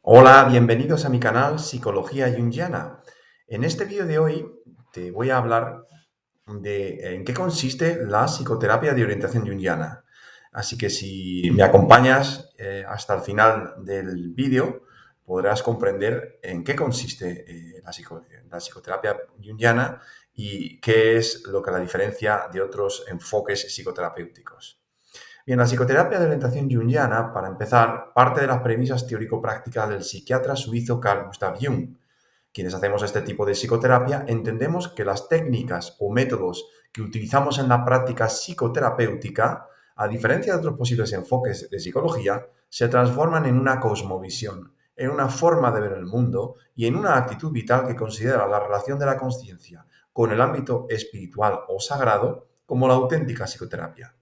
Hola, bienvenidos a mi canal Psicología Jungiana. En este vídeo de hoy te voy a hablar de en qué consiste la psicoterapia de orientación junguiana. Así que si me acompañas hasta el final del vídeo, podrás comprender en qué consiste la psicoterapia junguiana y qué es lo que la diferencia de otros enfoques psicoterapéuticos. Bien, la psicoterapia de orientación junguiana, para empezar, parte de las premisas teórico-prácticas del psiquiatra suizo Carl Gustav Jung. Quienes hacemos este tipo de psicoterapia entendemos que las técnicas o métodos que utilizamos en la práctica psicoterapéutica, a diferencia de otros posibles enfoques de psicología, se transforman en una cosmovisión, en una forma de ver el mundo y en una actitud vital que considera la relación de la conciencia con el ámbito espiritual o sagrado como la auténtica psicoterapia.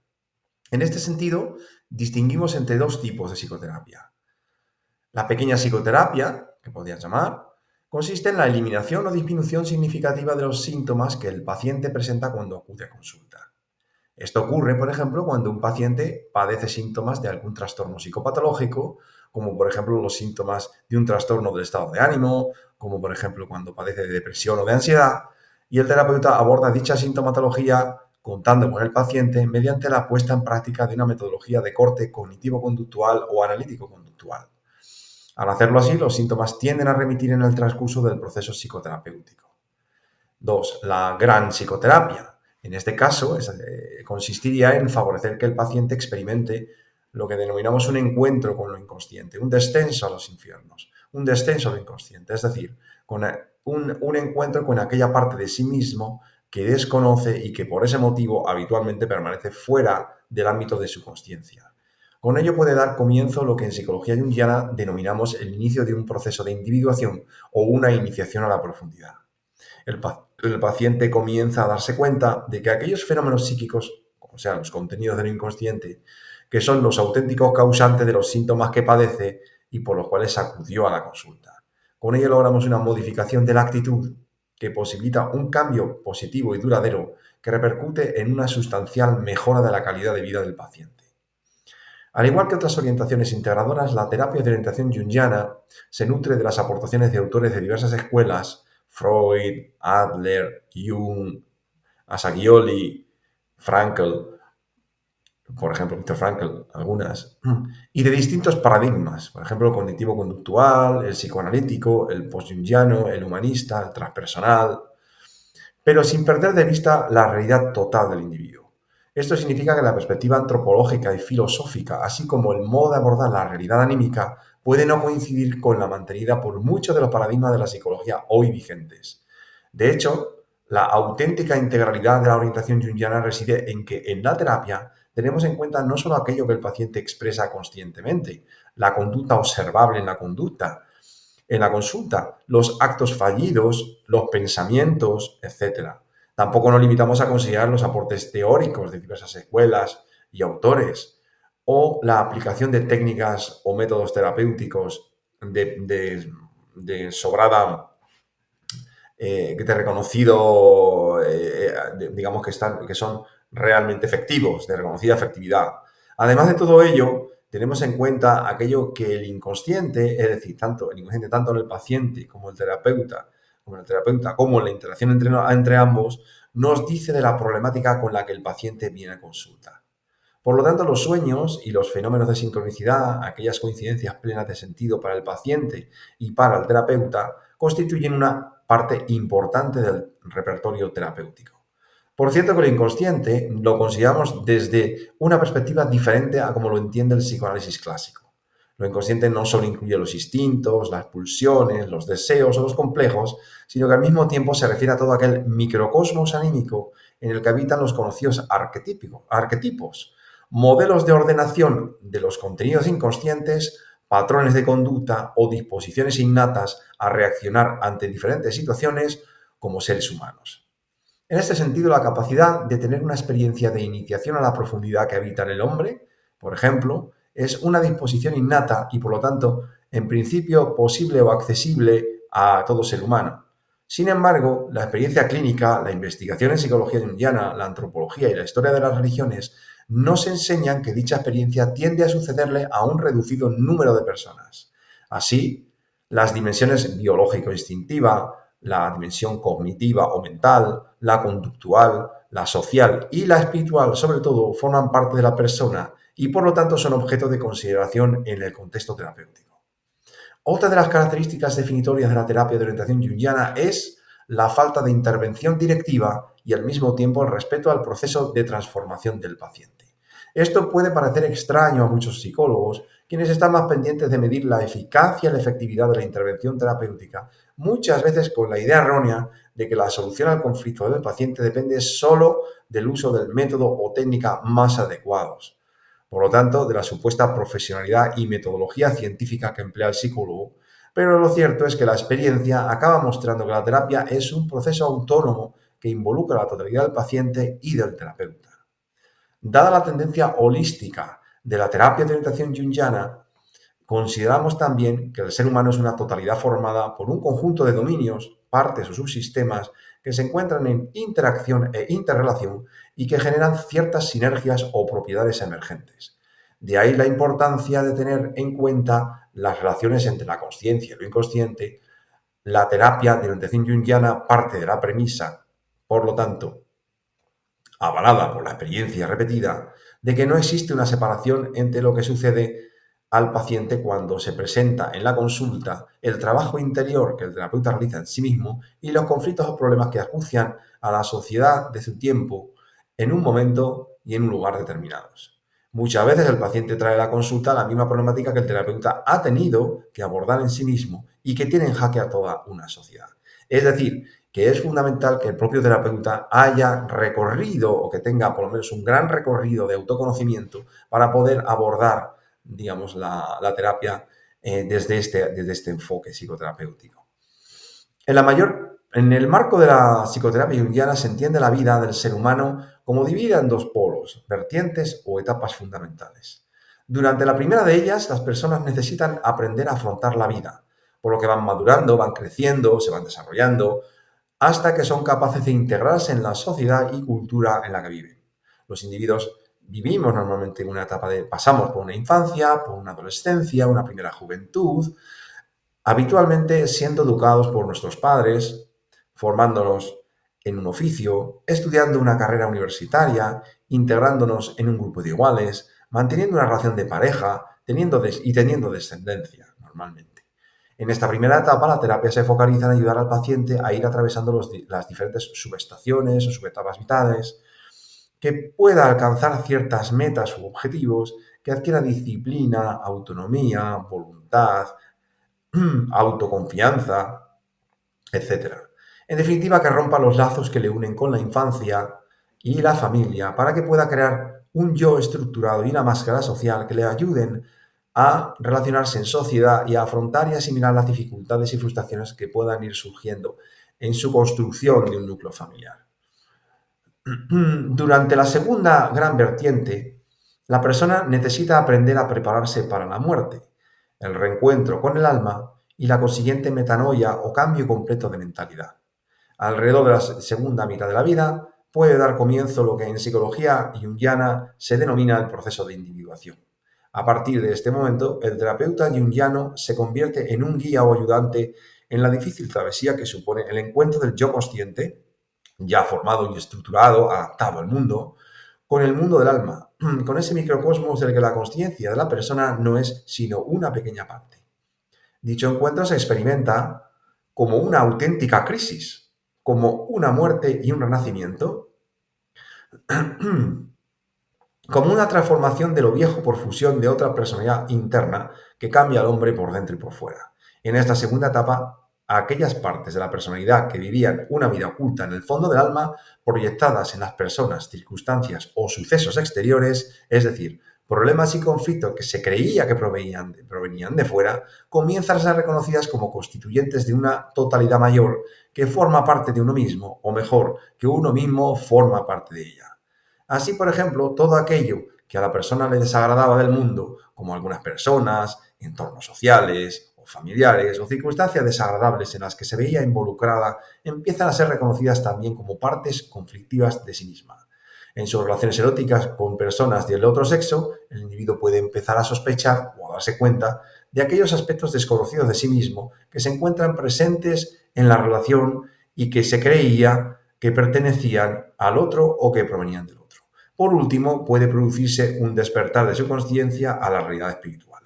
En este sentido, distinguimos entre dos tipos de psicoterapia. La pequeña psicoterapia, que podrías llamar, consiste en la eliminación o disminución significativa de los síntomas que el paciente presenta cuando acude a consulta. Esto ocurre, por ejemplo, cuando un paciente padece síntomas de algún trastorno psicopatológico, como por ejemplo los síntomas de un trastorno del estado de ánimo, como por ejemplo cuando padece de depresión o de ansiedad, y el terapeuta aborda dicha sintomatología contando con el paciente mediante la puesta en práctica de una metodología de corte cognitivo-conductual o analítico-conductual. Al hacerlo así, los síntomas tienden a remitir en el transcurso del proceso psicoterapéutico. 2. La gran psicoterapia. En este caso, consistiría en favorecer que el paciente experimente lo que denominamos un encuentro con lo inconsciente, un descenso a los infiernos, un descenso a lo inconsciente, es decir, con un encuentro con aquella parte de sí mismo que desconoce y que por ese motivo habitualmente permanece fuera del ámbito de su consciencia. Con ello puede dar comienzo lo que en psicología junguiana denominamos el inicio de un proceso de individuación o una iniciación a la profundidad. El paciente comienza a darse cuenta de que aquellos fenómenos psíquicos, o sea, los contenidos del inconsciente, que son los auténticos causantes de los síntomas que padece y por los cuales acudió a la consulta. Con ello logramos una modificación de la actitud que posibilita un cambio positivo y duradero que repercute en una sustancial mejora de la calidad de vida del paciente. Al igual que otras orientaciones integradoras, la terapia de orientación junguiana se nutre de las aportaciones de autores de diversas escuelas, Freud, Adler, Jung, Assagioli, Frankl, por ejemplo, Viktor Frankl, algunas, y de distintos paradigmas, por ejemplo, el cognitivo-conductual, el psicoanalítico, el post-jungiano, el humanista, el transpersonal, pero sin perder de vista la realidad total del individuo. Esto significa que la perspectiva antropológica y filosófica, así como el modo de abordar la realidad anímica, puede no coincidir con la mantenida por muchos de los paradigmas de la psicología hoy vigentes. De hecho, la auténtica integralidad de la orientación junguiana reside en que en la terapia tenemos en cuenta no solo aquello que el paciente expresa conscientemente, la conducta observable en la consulta, los actos fallidos, los pensamientos, etc. Tampoco nos limitamos a considerar los aportes teóricos de diversas escuelas y autores o la aplicación de técnicas o métodos terapéuticos de sobrada, de reconocido, digamos que son realmente efectivos, de reconocida efectividad. Además de todo ello, tenemos en cuenta aquello que el inconsciente, es decir, el inconsciente tanto en el paciente como el terapeuta, como en la interacción entre ambos, nos dice de la problemática con la que el paciente viene a consulta. Por lo tanto, los sueños y los fenómenos de sincronicidad, aquellas coincidencias plenas de sentido para el paciente y para el terapeuta, constituyen una parte importante del repertorio terapéutico. Por cierto que el inconsciente lo consideramos desde una perspectiva diferente a como lo entiende el psicoanálisis clásico. Lo inconsciente no solo incluye los instintos, las pulsiones, los deseos o los complejos, sino que al mismo tiempo se refiere a todo aquel microcosmos anímico en el que habitan los conocidos arquetipos, modelos de ordenación de los contenidos inconscientes, patrones de conducta o disposiciones innatas a reaccionar ante diferentes situaciones como seres humanos. En este sentido, la capacidad de tener una experiencia de iniciación a la profundidad que habita en el hombre, por ejemplo, es una disposición innata y, por lo tanto, en principio posible o accesible a todo ser humano. Sin embargo, la experiencia clínica, la investigación en psicología junguiana, la antropología y la historia de las religiones nos enseñan que dicha experiencia tiende a sucederle a un reducido número de personas. Así, Las dimensiones biológico-instintiva, la dimensión cognitiva o mental, la conductual, la social y la espiritual, sobre todo, forman parte de la persona y por lo tanto son objeto de consideración en el contexto terapéutico. Otra de las características definitorias de la terapia de orientación junguiana es la falta de intervención directiva y al mismo tiempo el respeto al proceso de transformación del paciente. Esto puede parecer extraño a muchos psicólogos, quienes están más pendientes de medir la eficacia y la efectividad de la intervención terapéutica, muchas veces con la idea errónea de que la solución al conflicto del paciente depende solo del uso del método o técnica más adecuados. Por lo tanto, de la supuesta profesionalidad y metodología científica que emplea el psicólogo, pero lo cierto es que la experiencia acaba mostrando que la terapia es un proceso autónomo que involucra a la totalidad del paciente y del terapeuta. Dada la tendencia holística de la terapia de orientación junguiana, consideramos también que el ser humano es una totalidad formada por un conjunto de dominios, partes o subsistemas que se encuentran en interacción e interrelación y que generan ciertas sinergias o propiedades emergentes. De ahí la importancia de tener en cuenta las relaciones entre la consciencia y lo inconsciente. La terapia de orientación junguiana parte de la premisa, por lo tanto, avalada por la experiencia repetida, de que no existe una separación entre lo que sucede al paciente cuando se presenta en la consulta, el trabajo interior que el terapeuta realiza en sí mismo y los conflictos o problemas que acucian a la sociedad de su tiempo en un momento y en un lugar determinados. Muchas veces el paciente trae a la consulta la misma problemática que el terapeuta ha tenido que abordar en sí mismo y que tiene en jaque a toda una sociedad. Es decir, que es fundamental que el propio terapeuta haya recorrido o que tenga por lo menos un gran recorrido de autoconocimiento para poder abordar, digamos, la terapia desde este enfoque psicoterapéutico. En el marco de la psicoterapia junguiana se entiende la vida del ser humano como dividida en dos polos, vertientes o etapas fundamentales. Durante la primera de ellas, las personas necesitan aprender a afrontar la vida, por lo que van madurando, van creciendo, se van desarrollando, hasta que son capaces de integrarse en la sociedad y cultura en la que viven. Los individuos vivimos normalmente en una etapa pasamos por una infancia, por una adolescencia, una primera juventud, habitualmente siendo educados por nuestros padres, formándonos en un oficio, estudiando una carrera universitaria, integrándonos en un grupo de iguales, manteniendo una relación de pareja, teniendo descendencia normalmente. En esta primera etapa, la terapia se focaliza en ayudar al paciente a ir atravesando las diferentes subestaciones o subetapas vitales, que pueda alcanzar ciertas metas u objetivos, que adquiera disciplina, autonomía, voluntad, autoconfianza, etcétera. En definitiva, que rompa los lazos que le unen con la infancia y la familia para que pueda crear un yo estructurado y una máscara social que le ayuden a relacionarse en sociedad y a afrontar y asimilar las dificultades y frustraciones que puedan ir surgiendo en su construcción de un núcleo familiar. Durante la segunda gran vertiente, la persona necesita aprender a prepararse para la muerte, el reencuentro con el alma y la consiguiente metanoia o cambio completo de mentalidad. Alrededor de la segunda mitad de la vida puede dar comienzo lo que en psicología junguiana se denomina el proceso de individuación. A partir de este momento, el terapeuta junguiano se convierte en un guía o ayudante en la difícil travesía que supone el encuentro del yo consciente, ya formado y estructurado, adaptado al mundo, con el mundo del alma, con ese microcosmos del que la consciencia de la persona no es sino una pequeña parte. Dicho encuentro se experimenta como una auténtica crisis, como una muerte y un renacimiento, como una transformación de lo viejo por fusión de otra personalidad interna que cambia al hombre por dentro y por fuera. En esta segunda etapa, aquellas partes de la personalidad que vivían una vida oculta en el fondo del alma, proyectadas en las personas, circunstancias o sucesos exteriores, es decir, problemas y conflictos que se creía que provenían de fuera, comienzan a ser reconocidas como constituyentes de una totalidad mayor que forma parte de uno mismo, o mejor, que uno mismo forma parte de ella. Así, por ejemplo, todo aquello que a la persona le desagradaba del mundo, como algunas personas, entornos sociales o familiares o circunstancias desagradables en las que se veía involucrada, empiezan a ser reconocidas también como partes conflictivas de sí misma. En sus relaciones eróticas con personas del otro sexo, el individuo puede empezar a sospechar o a darse cuenta de aquellos aspectos desconocidos de sí mismo que se encuentran presentes en la relación y que se creía que pertenecían al otro o que provenían del otro. Por último, puede producirse un despertar de su conciencia a la realidad espiritual.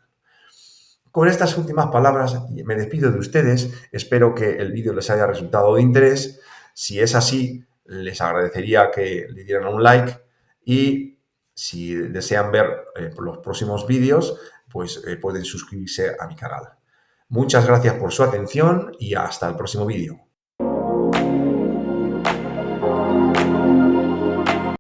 Con estas últimas palabras me despido de ustedes. Espero que el vídeo les haya resultado de interés. Si es así, les agradecería que le dieran un like y si desean ver los próximos vídeos, pues pueden suscribirse a mi canal. Muchas gracias por su atención y hasta el próximo vídeo.